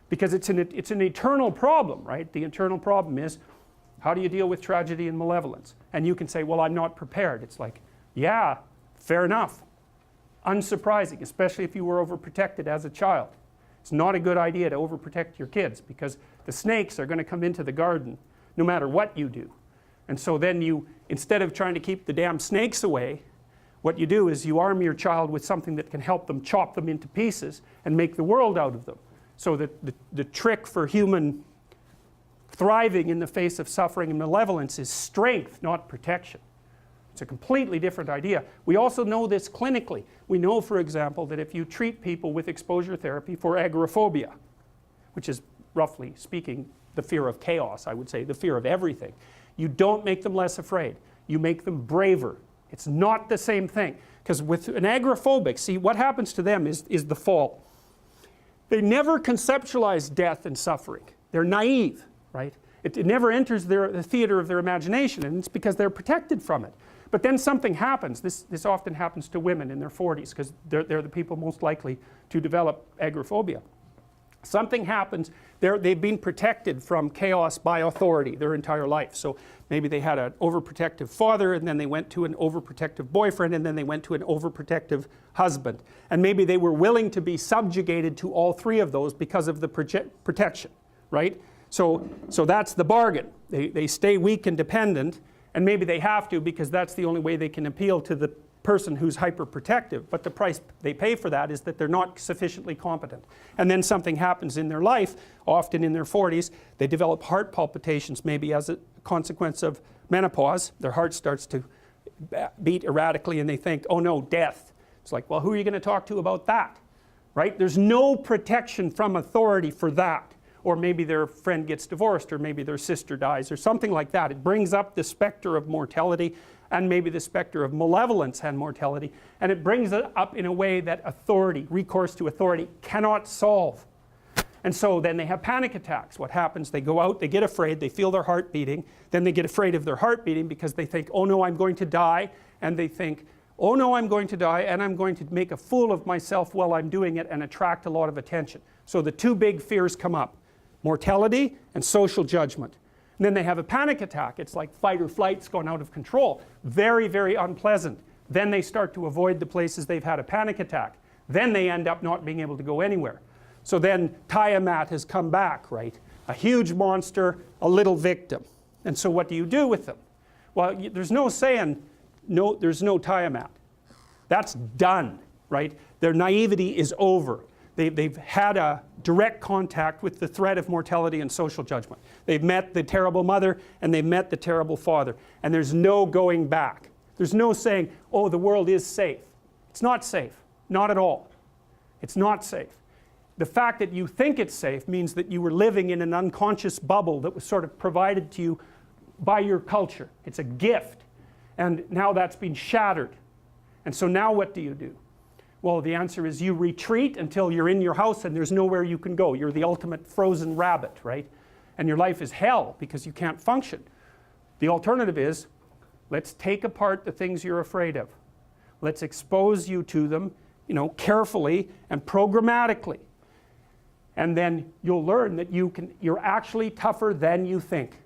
because it's an eternal problem, right? The eternal problem is, how do you deal with tragedy and malevolence? And you can say, well, I'm not prepared. It's like, yeah, fair enough. Unsurprising, especially if you were overprotected as a child. It's not a good idea to overprotect your kids, because the snakes are going to come into the garden no matter what you do. And so then you, instead of trying to keep the damn snakes away, what you do is you arm your child with something that can help them chop them into pieces and make the world out of them. So that the trick for human thriving in the face of suffering and malevolence is strength, not protection. It's a completely different idea. We also know this clinically. We know, for example, that if you treat people with exposure therapy for agoraphobia, which is, roughly speaking, the fear of chaos, I would say, the fear of everything, you don't make them less afraid. You make them braver. It's not the same thing. Because with an agoraphobic, see, what happens to them is the fall. They never conceptualize death and suffering. They're naive, right? It never enters the theater of their imagination, and it's because they're protected from it. But then something happens. This often happens to women in their 40s, because they're the people most likely to develop agoraphobia. Something happens, they've been protected from chaos by authority their entire life. So maybe they had an overprotective father, and then they went to an overprotective boyfriend, and then they went to an overprotective husband. And maybe they were willing to be subjugated to all three of those because of the protection, right? So that's the bargain. They stay weak and dependent, and maybe they have to, because that's the only way they can appeal to the person who's hyperprotective. But the price they pay for that is that they're not sufficiently competent. And then something happens in their life, often in their 40s, they develop heart palpitations, maybe as a consequence of menopause. Their heart starts to beat erratically, and they think, oh no, death. It's like, well, who are you going to talk to about that? Right? There's no protection from authority for that. Or maybe their friend gets divorced, or maybe their sister dies, or something like that. It brings up the specter of mortality, and maybe the specter of malevolence and mortality, and it brings it up in a way that authority, recourse to authority, cannot solve. And so then they have panic attacks. What happens? They go out, they get afraid, they feel their heart beating, then they get afraid of their heart beating because they think, oh no, I'm going to die, and they think, oh no, I'm going to die, and I'm going to make a fool of myself while I'm doing it and attract a lot of attention. So the two big fears come up: mortality and social judgment. And then they have a panic attack. It's like fight or flight's gone out of control. Very, very unpleasant. Then they start to avoid the places they've had a panic attack. Then they end up not being able to go anywhere. So then Tiamat has come back, right? A huge monster, a little victim. And so what do you do with them? Well, there's no saying, no, there's no Tiamat. That's done, right? Their naivety is over. They've had a direct contact with the threat of mortality and social judgment. They've met the terrible mother, and they've met the terrible father. And there's no going back. There's no saying, oh, the world is safe. It's not safe. Not at all. It's not safe. The fact that you think it's safe means that you were living in an unconscious bubble that was sort of provided to you by your culture. It's a gift. And now that's been shattered. And so now what do you do? Well, the answer is you retreat until you're in your house and there's nowhere you can go. You're the ultimate frozen rabbit, right? And your life is hell because you can't function. The alternative is, let's take apart the things you're afraid of. Let's expose you to them, carefully and programmatically. And then you'll learn that you're actually tougher than you think.